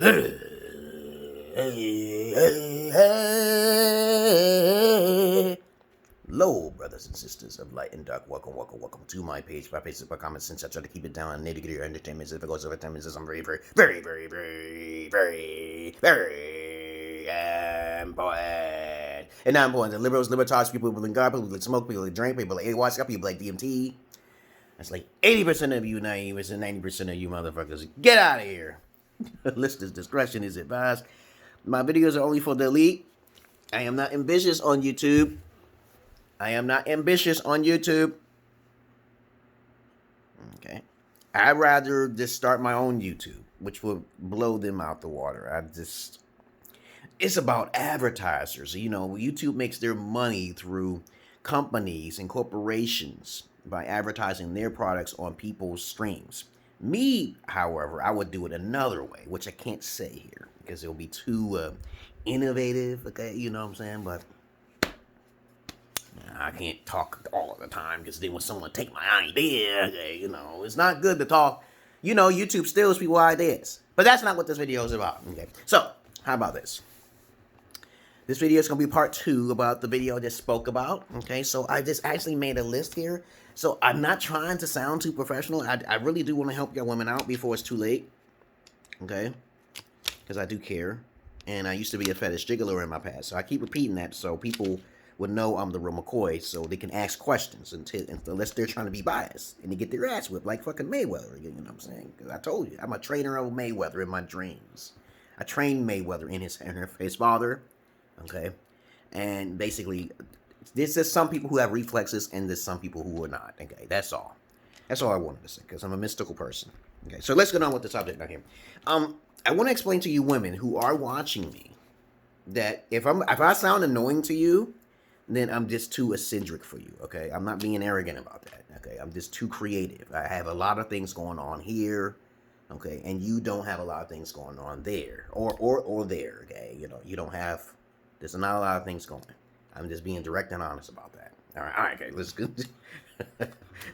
Hello, brothers and sisters of light and dark. Welcome to my page. My page is about common sense. I try to keep it down. Nitty-gritty entertainment. If it goes over 10 minutes, I'm very important. And now I'm important. The liberals, libertarians, people who believe in God, people who like smoke, people who drink, people like ayahuasca, people like DMT. That's like 80% of you, 90% of you motherfuckers. Get out of here. Listener's discretion is advised. My videos are only for the elite. I am not ambitious on YouTube. Okay. I'd rather just start my own YouTube, which will blow them out the water. It's about advertisers. You know, YouTube makes their money through companies and corporations by advertising their products on people's streams. Me, however, I would do it another way, which I can't say here because it'll be too innovative, okay? You know what I'm saying? But I can't talk all the time because then when someone take my idea, okay, you know, it's not good to talk. You know, YouTube steals people ideas. But that's not what this video is about, okay? So, how about this? This video is going to be part 2 about the video I just spoke about, okay? So, I just actually made a list here. So, I'm not trying to sound too professional. I really do want to help y'all women out before it's too late, okay? Because I do care. And I used to be a fetish gigolo in my past. So, I keep repeating that so people would know I'm the real McCoy so they can ask questions unless they're trying to be biased and they get their ass whipped like fucking Mayweather, you know what I'm saying? Because I told you, I'm a trainer of Mayweather in my dreams. I trained Mayweather in his father. Okay, and basically, there's just some people who have reflexes, and there's some people who are not. Okay, that's all. That's all I wanted to say, because I'm a mystical person. Okay, so let's get on with the subject now here. I want to explain to you women who are watching me that if I sound annoying to you, then I'm just too eccentric for you. Okay, I'm not being arrogant about that. Okay, I'm just too creative. I have a lot of things going on here. Okay, and you don't have a lot of things going on there or there. Okay, you know, you don't have. There's not a lot of things going. I'm just being direct and honest about that. All right, okay, let's go.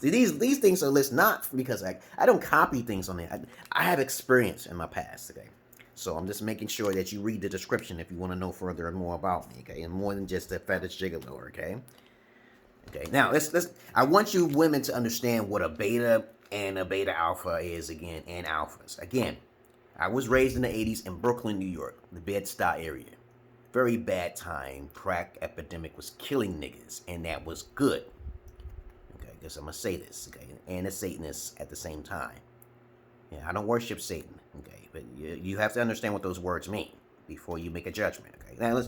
See, these things are listed not because I don't copy things on there. I have experience in my past, okay? So I'm just making sure that you read the description if you want to know further and more about me, okay? And more than just a fetish gigolo, okay? Okay, now let's I want you women to understand what a beta and a beta alpha is again, and alphas. Again, I was raised in the 80s in Brooklyn, New York, the Bed-Stuy area. Very bad time. Crack epidemic was killing niggas, and that was good. Okay, I guess I'm gonna say this, okay, and a Satanist at the same time. Yeah, I don't worship Satan, okay, but you have to understand what those words mean before you make a judgment, okay. Now,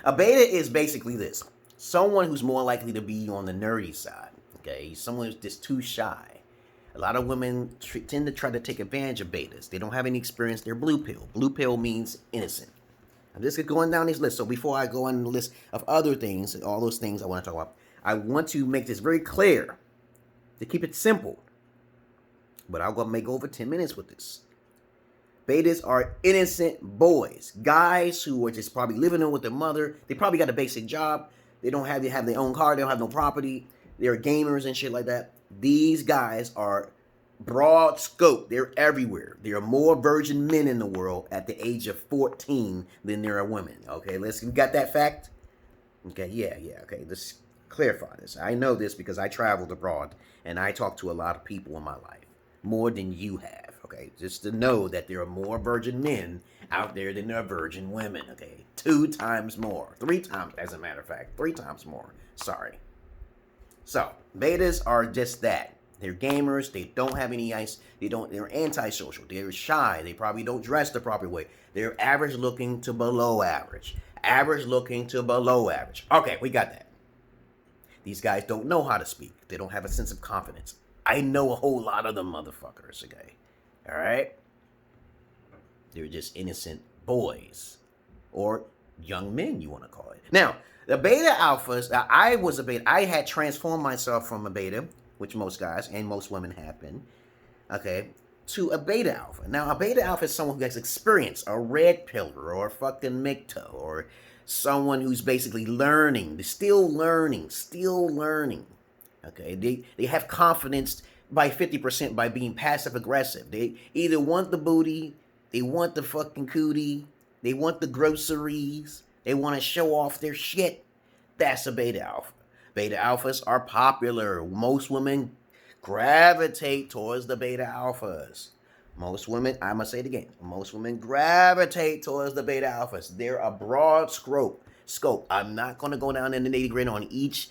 a beta is basically this: someone who's more likely to be on the nerdy side, okay, someone who's just too shy. A lot of women tend to try to take advantage of betas. They don't have any experience. They're blue pill. Blue pill means innocent. I'm just going down this list. So before I go on the list of other things, all those things I want to talk about, I want to make this very clear to keep it simple. But I'll go over 10 minutes with this. Betas are innocent boys, guys who are just probably living in with their mother. They probably got a basic job. They don't have their own car. They don't have no property. They're gamers and shit like that. These guys are broad scope. They're everywhere. There are more virgin men in the world at the age of 14 than there are women. Okay, we got that fact? Okay, yeah, okay, let's clarify this. I know this because I traveled abroad and I talked to a lot of people in my life. More than you have, okay? Just to know that there are more virgin men out there than there are virgin women, okay? 2 times more. 3 times, as a matter of fact. 3 times more. Sorry. So, betas are just that. They're gamers. They don't have any ice. They're antisocial. They're shy. They probably don't dress the proper way. They're average looking to below average. Average looking to below average. Okay, we got that. These guys don't know how to speak. They don't have a sense of confidence. I know a whole lot of them motherfuckers, okay? All right? They're just innocent boys. Or young men, you want to call it. Now, the beta alphas, I was a beta. I had transformed myself from a beta, which most guys and most women have been, okay, to a beta alpha. Now, a beta alpha is someone who has experience, a red pillar or a fucking MGTOW, or someone who's basically learning, still learning. Okay, they have confidence by 50% by being passive aggressive. They either want the booty They want the fucking cootie. They want the groceries. They want to show off their shit. That's a beta alpha. Beta alphas are popular. Most women gravitate towards the beta alphas. Most women, I'm going to say it again, most women gravitate towards the beta alphas. They're a broad scope. I'm not going to go down in the nitty-gritty on each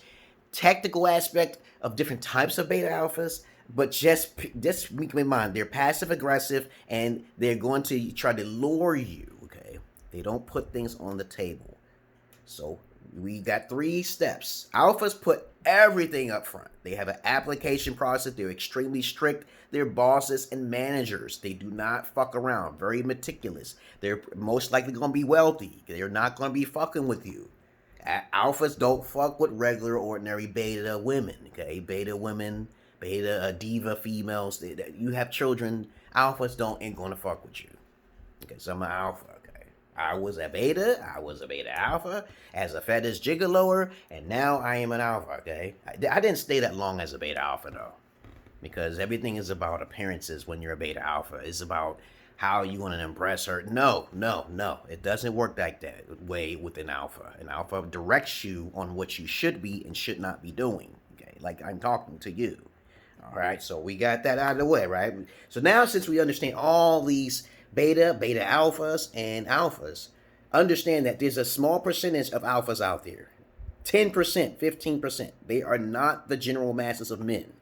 technical aspect of different types of beta alphas, but just keep in mind, they're passive-aggressive, and they're going to try to lure you, okay? They don't put things on the table. So we got 3 steps. Alphas put everything up front. They have an application process. They're extremely strict. They're bosses and managers. They do not fuck around. Very meticulous. They're most likely going to be wealthy. They're not going to be fucking with you. Alphas don't fuck with regular, ordinary beta women. Okay, beta women, beta diva females. You have children. Alphas ain't going to fuck with you. Okay, so I'm an alpha. I was a beta alpha, as a fetish gigoloer, and now I am an alpha, okay? I didn't stay that long as a beta alpha, though, because everything is about appearances when you're a beta alpha. It's about how you want to impress her. No. It doesn't work like that way with an alpha. An alpha directs you on what you should be and should not be doing, okay? Like I'm talking to you, all right? So we got that out of the way, right? So now since we understand all these beta alphas, and alphas, understand that there's a small percentage of alphas out there. 10%, 15%. They are not the general masses of men.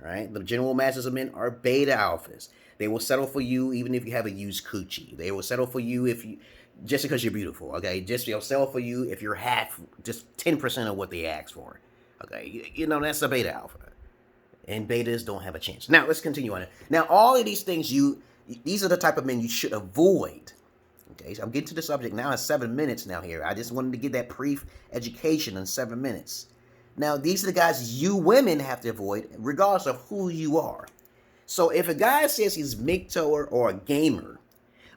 All right? The general masses of men are beta alphas. They will settle for you even if you have a used coochie. They will settle for you just because you're beautiful, okay? They'll settle for you if you're just 10% of what they ask for. Okay? You know, that's a beta alpha. And betas don't have a chance. Now, let's continue on it. Now, all of these things these are the type of men you should avoid. Okay, so I'm getting to the subject now in 7 minutes now here. I just wanted to get that brief education in 7 minutes. Now, these are the guys you women have to avoid, regardless of who you are. So if a guy says he's MGTOWer or a gamer,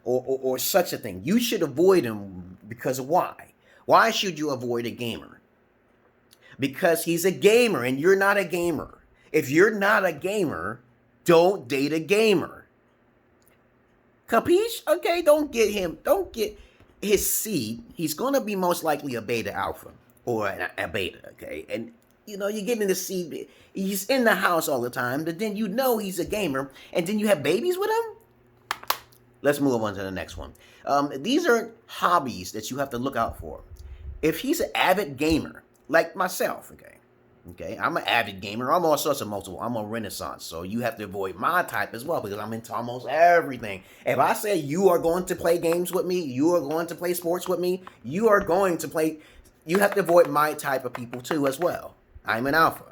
or such a thing, you should avoid him because of why? Why should you avoid a gamer? Because he's a gamer and you're not a gamer. If you're not a gamer, don't date a gamer. Capiche? Okay, don't get his seed. He's going to be most likely a beta alpha or a beta, okay? And, you know, you're getting the seed. He's in the house all the time, but then you know he's a gamer, and then you have babies with him? Let's move on to the next one. These are hobbies that you have to look out for. If he's an avid gamer, like myself, okay, I'm an avid gamer. I'm all sorts of multiple. I'm a renaissance. So you have to avoid my type as well because I'm into almost everything. If I say you are going to play games with me, you are going to play sports with me, you have to avoid my type of people too as well. I'm an alpha.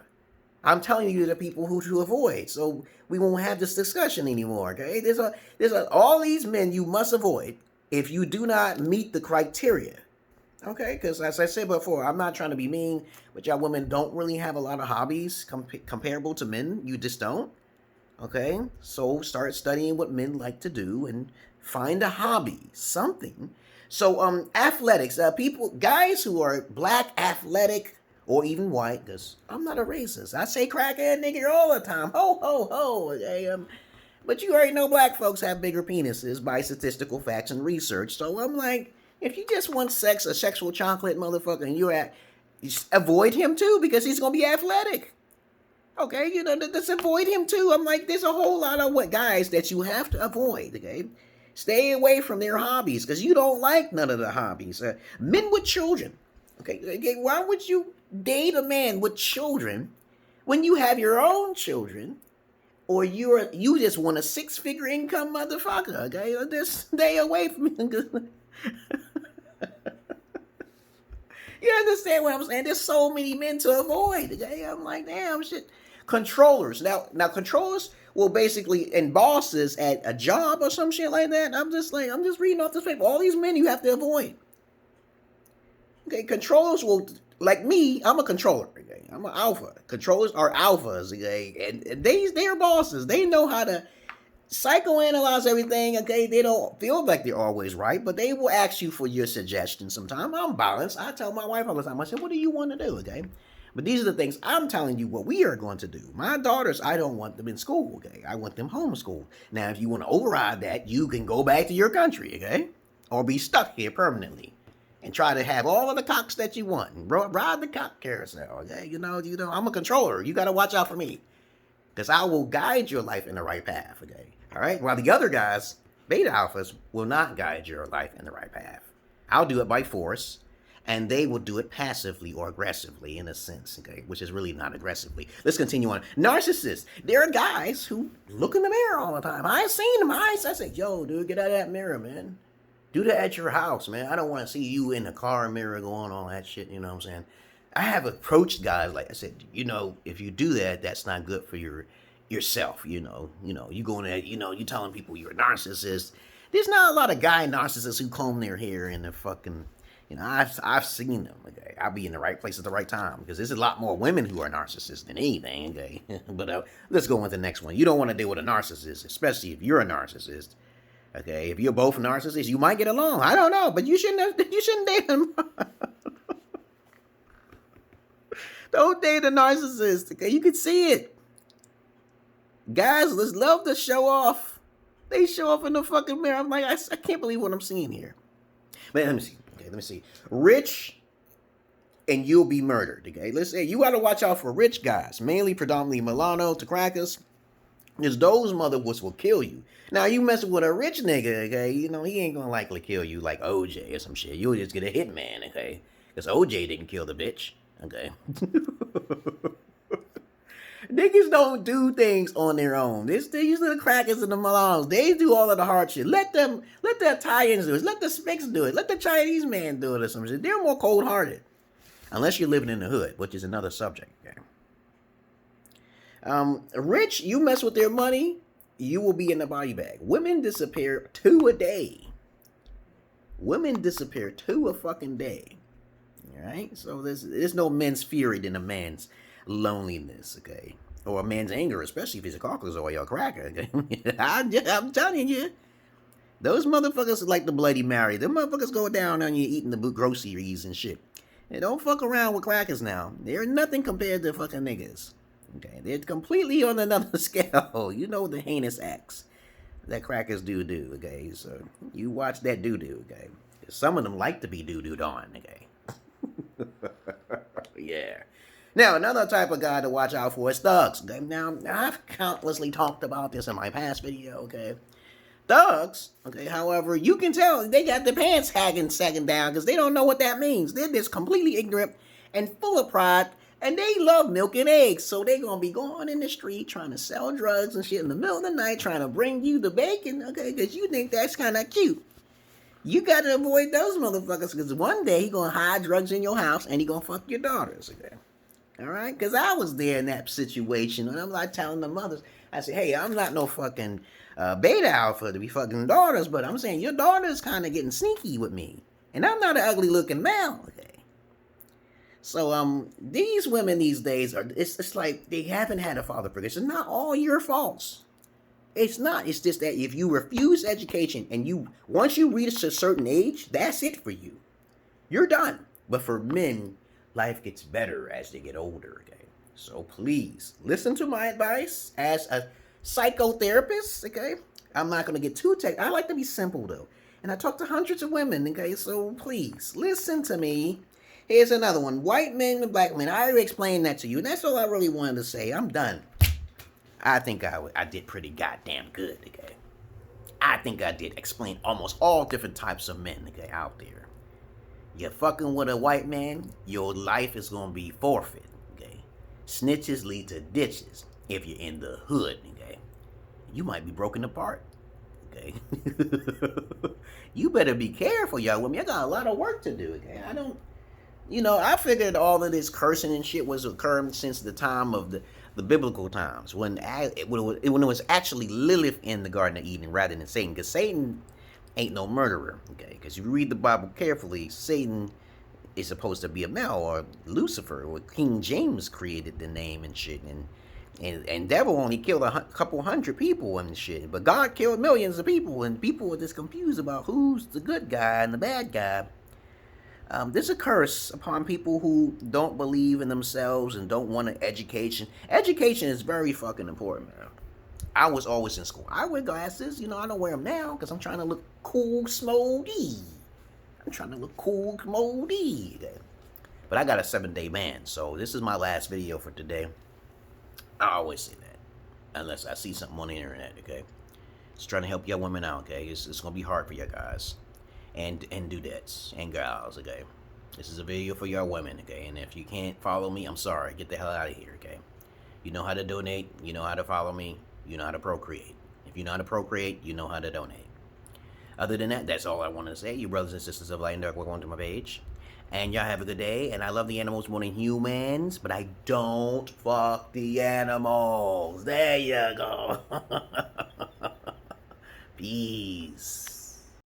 I'm telling you the people who to avoid. So we won't have this discussion anymore, okay? There's all these men you must avoid if you do not meet the criteria. Okay, because as I said before, I'm not trying to be mean, but y'all women don't really have a lot of hobbies comparable to men. You just don't. Okay, so start studying what men like to do and find a hobby, something. So athletics, guys who are black, athletic, or even white, because I'm not a racist. I say crackhead nigger all the time. Ho, ho, ho. Okay, but you already know black folks have bigger penises by statistical facts and research. So I'm like, if you just want a sexual chocolate motherfucker, and you avoid him too because he's gonna be athletic. Okay, you know, just avoid him too. I'm like, there's a whole lot of guys that you have to avoid. Okay, stay away from their hobbies because you don't like none of the hobbies. Men with children. Okay, why would you date a man with children when you have your own children? Or you just want a 6-figure income motherfucker? Okay, just stay away from him. You understand what I'm saying? There's so many men to avoid. Okay? I'm like, damn shit. Controllers. Now controllers will basically, and bosses at a job or some shit like that. I'm just reading off this paper. All these men you have to avoid. Okay, controllers will, like me, I'm a controller. Okay? I'm an alpha. Controllers are alphas. Okay? And they are bosses. They know how to psychoanalyze everything, okay? They don't feel like they're always right, but they will ask you for your suggestions sometimes. I'm balanced. I tell my wife all the time, I said, what do you want to do, okay? But these are the things I'm telling you what we are going to do. My daughters, I don't want them in school, okay? I want them homeschooled. Now, if you want to override that, you can go back to your country, okay? Or be stuck here permanently and try to have all of the cocks that you want and ride the cock carousel, okay? You know, I'm a controller. You got to watch out for me because I will guide your life in the right path, okay? All right? While the other guys, beta alphas, will not guide your life in the right path. I'll do it by force. And they will do it passively or aggressively in a sense, okay? Which is really not aggressively. Let's continue on. Narcissists. There are guys who look in the mirror all the time. I've seen them. I say, yo, dude, get out of that mirror, man. Do that at your house, man. I don't want to see you in the car mirror going all that shit, you know what I'm saying? I have approached guys, like I said, you know, if you do that, that's not good for yourself, you know, you going there, you know, you telling people you're a narcissist. There's not a lot of guy narcissists who comb their hair in the fucking... You know, I've seen them, okay? I'll be in the right place at the right time because there's a lot more women who are narcissists than anything, okay? But let's go on to the next one. You don't want to deal with a narcissist, especially if you're a narcissist, okay? If you're both narcissists, you might get along. I don't know, but you shouldn't date them. Don't date a narcissist, okay? You can see it. Guys, let's love to show off. They show off in the fucking mirror. I'm like, I can't believe what I'm seeing here. But let me see. Let me see. Rich and you'll be murdered. Okay, let's say you got to watch out for rich guys, mainly predominantly Milano to crackers, because those motherfuckers will kill you. Now you messing with a rich nigga, okay? You know he ain't gonna likely kill you like OJ or some shit. You'll just get a hitman, okay? Because OJ didn't kill the bitch, okay? Niggas don't do things on their own. These little crackers and the Milanos, they do all of the hard shit. Let the Italians do it. Let the Spix do it. Let the Chinese man do it or some shit. They're more cold-hearted. Unless you're living in the hood, which is another subject. Okay? Rich, you mess with their money, you will be in the body bag. Women disappear 2 a day. Women disappear 2 a fucking day. Alright? So there's no men's fury than a man's loneliness, okay? Or a man's anger, especially if he's a Caucasus or a cracker, okay? I'm telling you. Those motherfuckers like the Bloody Mary. Them motherfuckers go down on you eating the groceries and shit. And don't fuck around with crackers now. They're nothing compared to fucking niggas. Okay? They're completely on another scale. You know the heinous acts that crackers do, okay? So you watch that do, okay? Some of them like to be doo-dooed on, okay? Yeah. Now, another type of guy to watch out for is thugs. Okay? Now, I've countlessly talked about this in my past video, okay? Thugs, okay, however, you can tell they got their pants sagging down because they don't know what that means. They're just completely ignorant and full of pride, and they love milk and eggs. So they're going to be going in the street trying to sell drugs and shit in the middle of the night, trying to bring you the bacon, okay, because you think that's kind of cute. You got to avoid those motherfuckers because one day he going to hide drugs in your house and he going to fuck your daughters, okay? All right? Because I was there in that situation, and I'm like telling the mothers, I said, hey, I'm not no fucking beta alpha to be fucking daughters, but I'm saying your daughter's kind of getting sneaky with me. And I'm not an ugly looking male, okay? So, these women these days, it's like they haven't had a father figure. It's not all your faults. It's not. It's just that if you refuse education and once you reach a certain age, that's it for you. You're done. But for men, life gets better as they get older, okay? So please, listen to my advice as a psychotherapist, okay? I'm not going to get too technical. I like to be simple, though. And I talk to hundreds of women, okay? So please, listen to me. Here's another one. White men and black men. I already explained that to you. And that's all I really wanted to say. I'm done. I think I did pretty goddamn good, okay? I think I did explain almost all different types of men, okay, out there. You're fucking with a white man, your life is going to be forfeit, okay? Snitches lead to ditches if you're in the hood, okay? You might be broken apart, okay? You better be careful, y'all with me. I got a lot of work to do, okay? I figured all of this cursing and shit was occurring since the time of the biblical times, when it was actually Lilith in the Garden of Eden rather than Satan, because Satan ain't no murderer, okay? Because if you read the Bible carefully, Satan is supposed to be a male, or Lucifer, or King James created the name and shit, and devil only killed a couple hundred people and shit, but God killed millions of people, and people were just confused about who's the good guy and the bad guy. There's a curse upon people who don't believe in themselves and don't want an education. Education is very fucking important, man. I was always in school. I wear glasses, I don't wear them now because I'm trying to look cool, smoldy. I'm trying to look cool, smoldy. But I got a 7-day ban, so this is my last video for today. I always say that, unless I see something on the internet, okay? Just trying to help y'all women out, okay? It's going to be hard for you guys. And dudettes and gals, okay? This is a video for y'all women, okay? And if you can't follow me, I'm sorry. Get the hell out of here, okay? You know how to donate. You know how to follow me. You know how to procreate. If you know how to procreate, you know how to donate. Other than that, that's all I want to say. You brothers and sisters of light and dark, welcome to my page. And y'all have a good day. And I love the animals more than humans, but I don't fuck the animals. There you go. Peace.